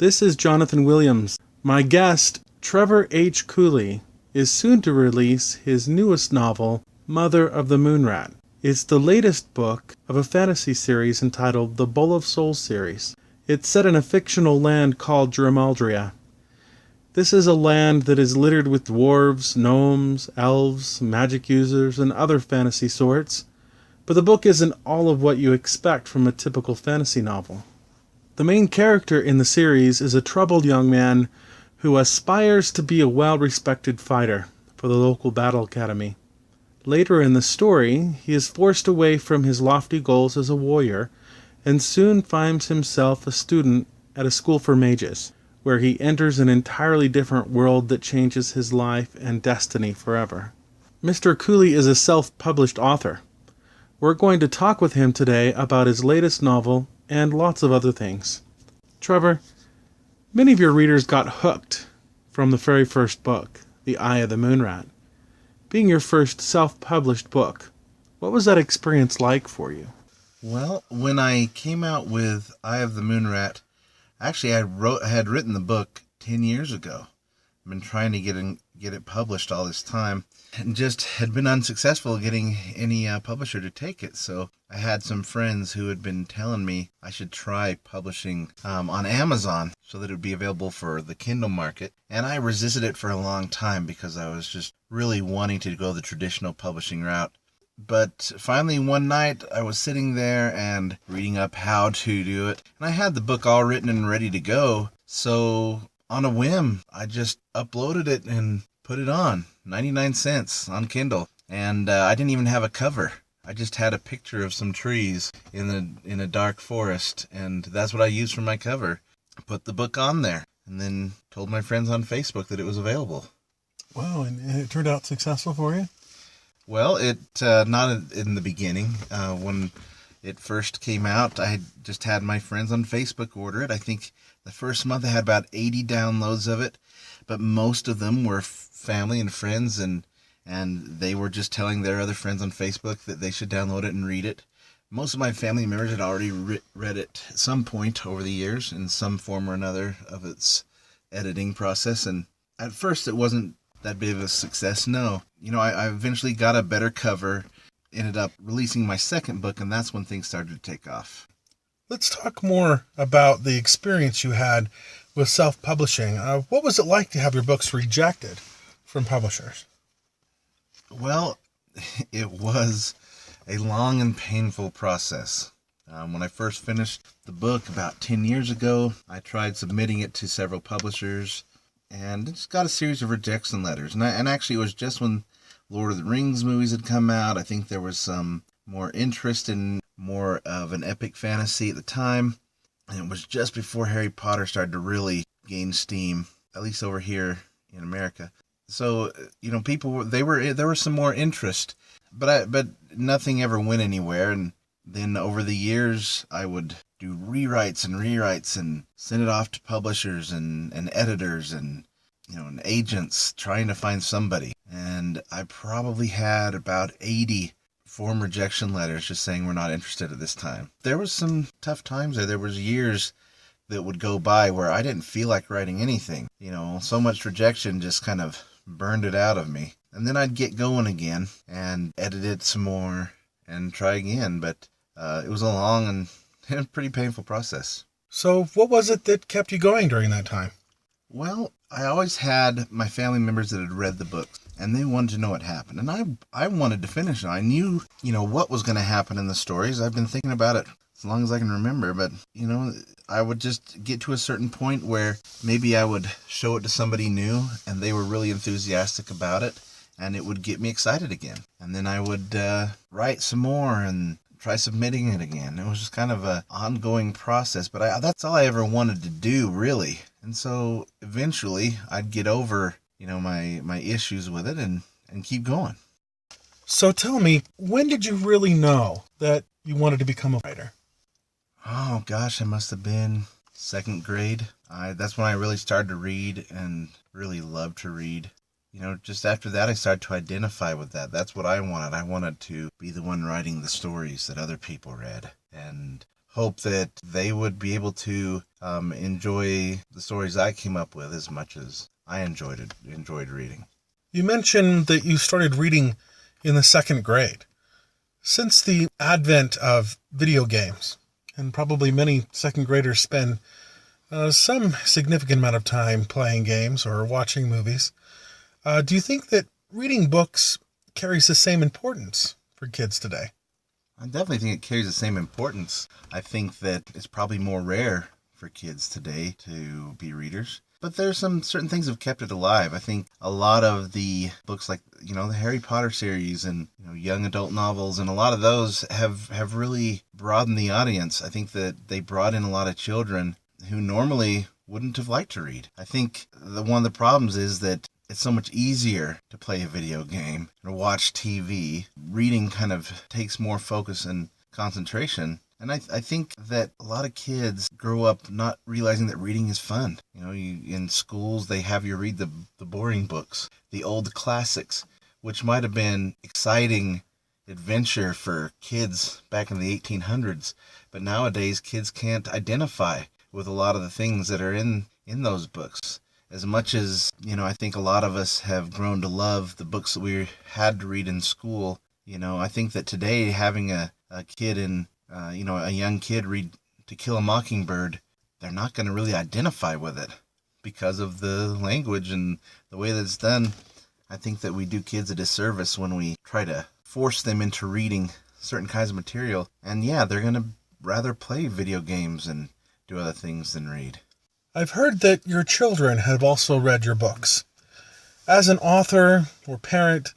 This is Jonathan Williams. My guest, Trevor H. Cooley, is soon to release his newest novel, Mother of the Moonrat. It's the latest book of a fantasy series entitled the Bowl of Souls series. It's set in a fictional land called Dromaldria. This is a land that is littered with dwarves, gnomes, elves, magic users, and other fantasy sorts, but the book isn't all of what you expect from a typical fantasy novel. The main character in the series is a troubled young man who aspires to be a well-respected fighter for the local battle academy. Later in the story, he is forced away from his lofty goals as a warrior and soon finds himself a student at a school for mages, where he enters an entirely different world that changes his life and destiny forever. Mr. Cooley is a self-published author. We're going to talk with him today about his latest novel and lots of other things. Trevor, many of your readers got hooked from the very first book, The Eye of the Moonrat. Being your first self-published book, what was that experience like for you? Well, when I came out with Eye of the Moonrat, actually I had written the book 10 years ago. I've been trying to get it published all this time and just had been unsuccessful getting any publisher to take it. So I had some friends who had been telling me I should try publishing on Amazon so that it would be available for the Kindle market. And I resisted it for a long time because I was just really wanting to go the traditional publishing route. But finally one night I was sitting there and reading up how to do it. And I had the book all written and ready to go. So on a whim, I just uploaded it and put it on 99 cents on Kindle. And I didn't even have a cover. I just had a picture of some trees in a dark forest, and that's what I used for my cover. I put the book on there and then told my friends on Facebook that it was available. Wow, and it turned out successful for you? Well, it not in the beginning. When it first came out, I just had my friends on Facebook order it. I think the first month I had about 80 downloads of it, but most of them were family and friends, and they were just telling their other friends on Facebook that they should download it and read it. Most of my family members had already read it at some point over the years in some form or another of its editing process, and at first it wasn't that big of a success, no. I eventually got a better cover, ended up releasing my second book, and that's when things started to take off. Let's talk more about the experience you had with self-publishing. What was it like to have your books rejected from publishers? Well, it was a long and painful process. When I first finished the book about 10 years ago, I tried submitting it to several publishers, and just got a series of rejection letters. And actually, it was just when Lord of the Rings movies had come out. I think there was some more interest in more of an epic fantasy at the time. And it was just before Harry Potter started to really gain steam, at least over here in America. So, people, there was some more interest, but nothing ever went anywhere. And then over the years, I would do rewrites and send it off to publishers and editors and agents trying to find somebody. And I probably had about 80 form rejection letters just saying we're not interested at this time. There was some tough times there. There was years that would go by where I didn't feel like writing anything. So much rejection just kind of burned it out of me. And then I'd get going again and edit it some more and try again. But it was a long and pretty painful process. So what was it that kept you going during that time? Well, I always had my family members that had read the books, and they wanted to know what happened. And I wanted to finish it. I knew, what was going to happen in the stories. I've been thinking about it as long as I can remember. But, I would just get to a certain point where maybe I would show it to somebody new, and they were really enthusiastic about it, and it would get me excited again. And then I would write some more and try submitting it again. It was just kind of an ongoing process, but that's all I ever wanted to do, really. And so eventually I'd get over, my issues with it and keep going. So tell me, when did you really know that you wanted to become a writer? Oh gosh, I must have been second grade. That's when I really started to read and really loved to read. Just after that, I started to identify with that. That's what I wanted. I wanted to be the one writing the stories that other people read. And hope that they would be able to enjoy the stories I came up with as much as I enjoyed reading. You mentioned that you started reading in the second grade. Since the advent of video games, and probably many second graders spend some significant amount of time playing games or watching movies, do you think that reading books carries the same importance for kids today? I definitely think it carries the same importance. I think that it's probably more rare for kids today to be readers. But there's some certain things that have kept it alive. I think a lot of the books like, the Harry Potter series and, young adult novels, and a lot of those have really broadened the audience. I think that they brought in a lot of children who normally wouldn't have liked to read. I think one of the problems is that it's so much easier to play a video game or watch TV. Reading kind of takes more focus and concentration. And I think that a lot of kids grow up not realizing that reading is fun. In schools, they have you read the boring books, the old classics, which might have been exciting adventure for kids back in the 1800s. But nowadays, kids can't identify with a lot of the things that are in those books. As much as, I think a lot of us have grown to love the books that we had to read in school, I think that today having a kid a young kid read To Kill a Mockingbird, they're not going to really identify with it because of the language and the way that it's done. I think that we do kids a disservice when we try to force them into reading certain kinds of material. And yeah, they're going to rather play video games and do other things than read. I've heard that your children have also read your books. As an author or parent,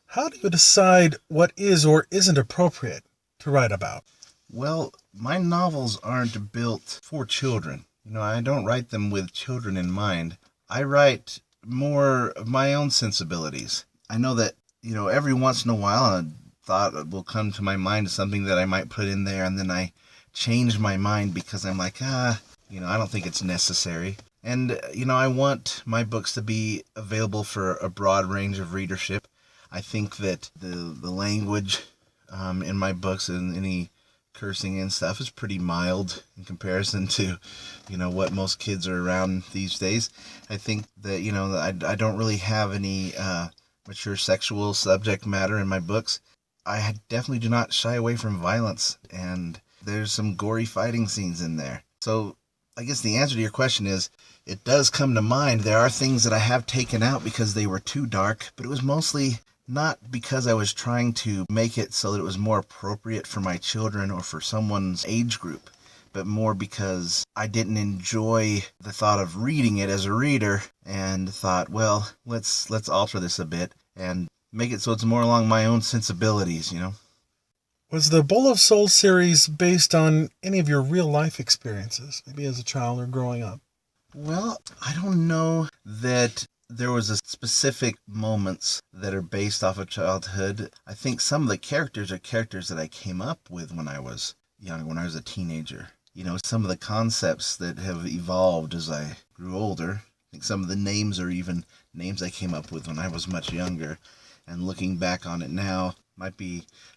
how do you decide what is or isn't appropriate to write about? Well, my novels aren't built for children. I don't write them with children in mind. I write more of my own sensibilities. I know that, every once in a while a thought will come to my mind of something that I might put in there, and then I change my mind because I'm like, I don't think it's necessary. And, I want my books to be available for a broad range of readership. I think that the language in my books and any cursing and stuff is pretty mild in comparison to, what most kids are around these days. I think that, I don't really have any mature sexual subject matter in my books. I definitely do not shy away from violence, and there's some gory fighting scenes in there. So I guess the answer to your question is, it does come to mind. There are things that I have taken out because they were too dark, but it was mostly not because I was trying to make it so that it was more appropriate for my children or for someone's age group, but more because I didn't enjoy the thought of reading it as a reader and thought, well, let's alter this a bit and make it so it's more along my own sensibilities, Was the Bowl of Souls series based on any of your real life experiences, maybe as a child or growing up? Well, I don't know that there was a specific moments that are based off of childhood. I think some of the characters are characters that I came up with when I was young, when I was a teenager. Some of the concepts that have evolved as I grew older. I think some of the names are even names I came up with when I was much younger. And looking back on it now, might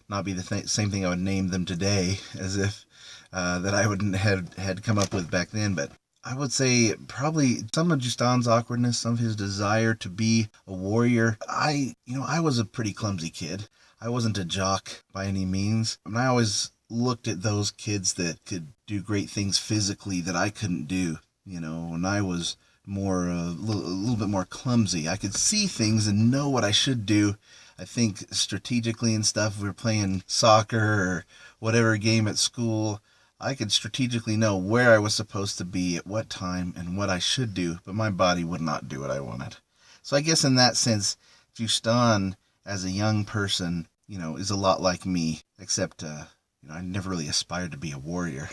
not be the same thing I would name them today as if that I wouldn't had come up with back then. But I would say probably some of Justan's awkwardness, some of his desire to be a warrior. I was a pretty clumsy kid. I wasn't a jock by any means. And I always looked at those kids that could do great things physically that I couldn't do. When I was more a little bit more clumsy. I could see things and know what I should do. I think strategically and stuff, we were playing soccer or whatever game at school, I could strategically know where I was supposed to be at what time and what I should do, but my body would not do what I wanted. So I guess in that sense, Justan as a young person, is a lot like me, except, I never really aspired to be a warrior,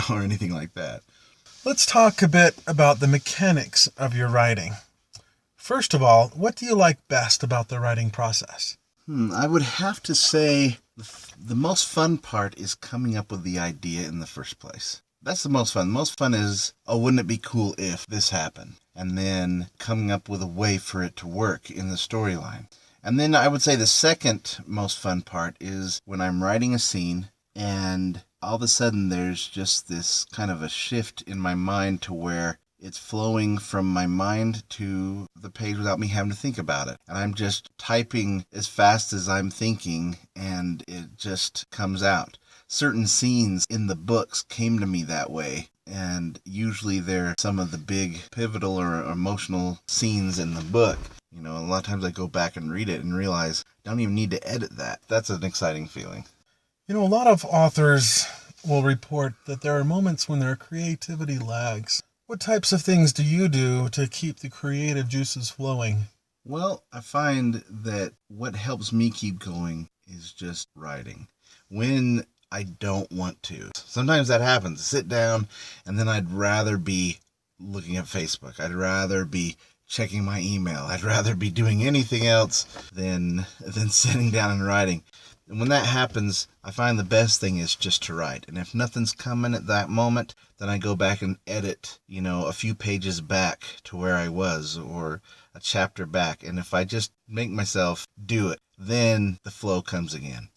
or anything like that. Let's talk a bit about the mechanics of your writing. First of all, what do you like best about the writing process? I would have to say the most fun part is coming up with the idea in the first place. That's the most fun. The most fun is, wouldn't it be cool if this happened? And then coming up with a way for it to work in the storyline. And then I would say the second most fun part is when I'm writing a scene And all of a sudden there's just this kind of a shift in my mind to where it's flowing from my mind to the page without me having to think about it. And I'm just typing as fast as I'm thinking, and it just comes out. Certain scenes in the books came to me that way, and usually they're some of the big pivotal or emotional scenes in the book. You know, a lot of times I go back and read it and realize I don't even need to edit that. That's an exciting feeling. You know, a lot of authors will report that there are moments when their creativity lags. What types of things do you do to keep the creative juices flowing? Well, I find that what helps me keep going is just writing. When I don't want to. Sometimes that happens. Sit down, and then I'd rather be looking at Facebook. I'd rather be checking my email. I'd rather be doing anything else than sitting down and writing. And when that happens, I find the best thing is just to write. And if nothing's coming at that moment, then I go back and edit, a few pages back to where I was, or a chapter back. And if I just make myself do it, then the flow comes again.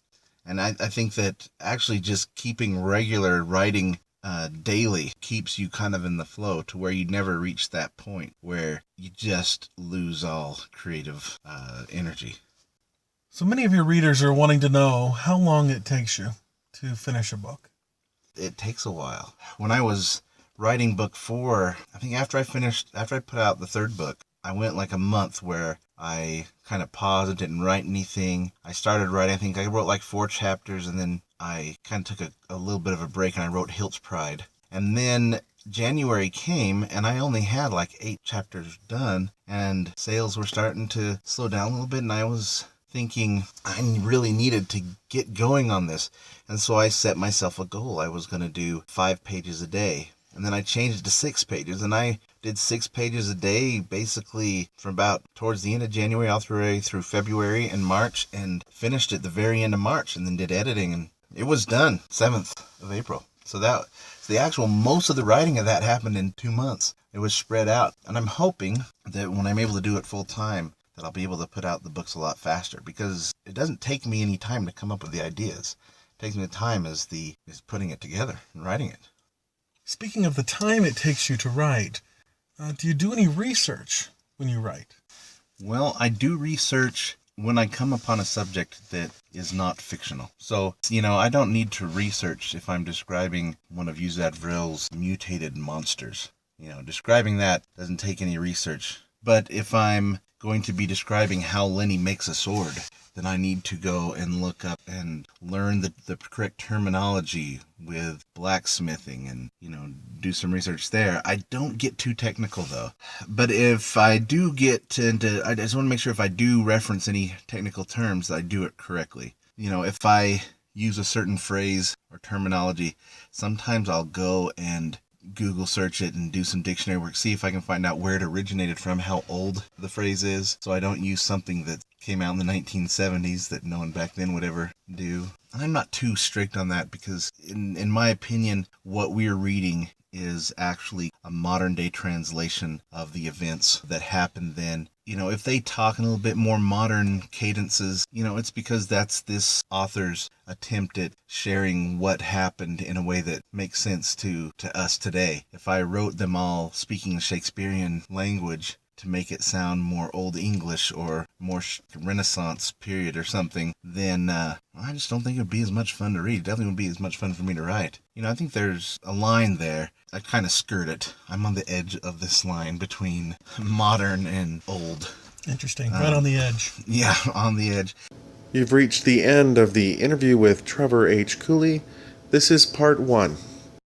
And I think that actually just keeping regular writing daily keeps you kind of in the flow to where you never reach that point where you just lose all creative energy. So many of your readers are wanting to know how long it takes you to finish a book. It takes a while. When I was writing book 4, I think after I put out the third book, I went like a month where I kind of paused and didn't write anything. I started writing, I think I wrote like 4 chapters, and then I kind of took a little bit of a break and I wrote Hilt's Pride. And then January came and I only had like 8 chapters done, and sales were starting to slow down a little bit, and I was thinking I really needed to get going on this. And so I set myself a goal. I was going to do 5 pages a day. And then I changed it to 6 pages. And I did 6 pages a day basically from about towards the end of January all through February and March, and finished at the very end of March, and then did editing. And it was done 7th of April. So the actual most of the writing of that happened in 2 months. It was spread out. And I'm hoping that when I'm able to do it full time, that I'll be able to put out the books a lot faster, because it doesn't take me any time to come up with the ideas. It takes me the time is putting it together and writing it. Speaking of the time it takes you to write, do you do any research when you write? Well, I do research when I come upon a subject that is not fictional. So, I don't need to research if I'm describing one of Yuzad Vrill's mutated monsters. Describing that doesn't take any research. But if I'm going to be describing how Lenny makes a sword, then I need to go and look up and learn the correct terminology with blacksmithing and, do some research there. I don't get too technical though. But if I do get into, I just want to make sure if I do reference any technical terms that I do it correctly. If I use a certain phrase or terminology, sometimes I'll go and Google search it and do some dictionary work, see if I can find out where it originated from, how old the phrase is, so I don't use something that came out in the 1970s that no one back then would ever do. And I'm not too strict on that, because in my opinion, what we're reading is actually a modern day translation of the events that happened then. If they talk in a little bit more modern cadences, it's because that's this author's attempt at sharing what happened in a way that makes sense to us today. If I wrote them all speaking Shakespearean language to make it sound more Old English or more Renaissance period or something, then I just don't think it would be as much fun to read. It definitely would be as much fun for me to write. I think there's a line there. I kind of skirt it. I'm on the edge of this line between modern and old. Interesting. Right on the edge. Yeah, on the edge. You've reached the end of the interview with Trevor H. Cooley. This is part 1.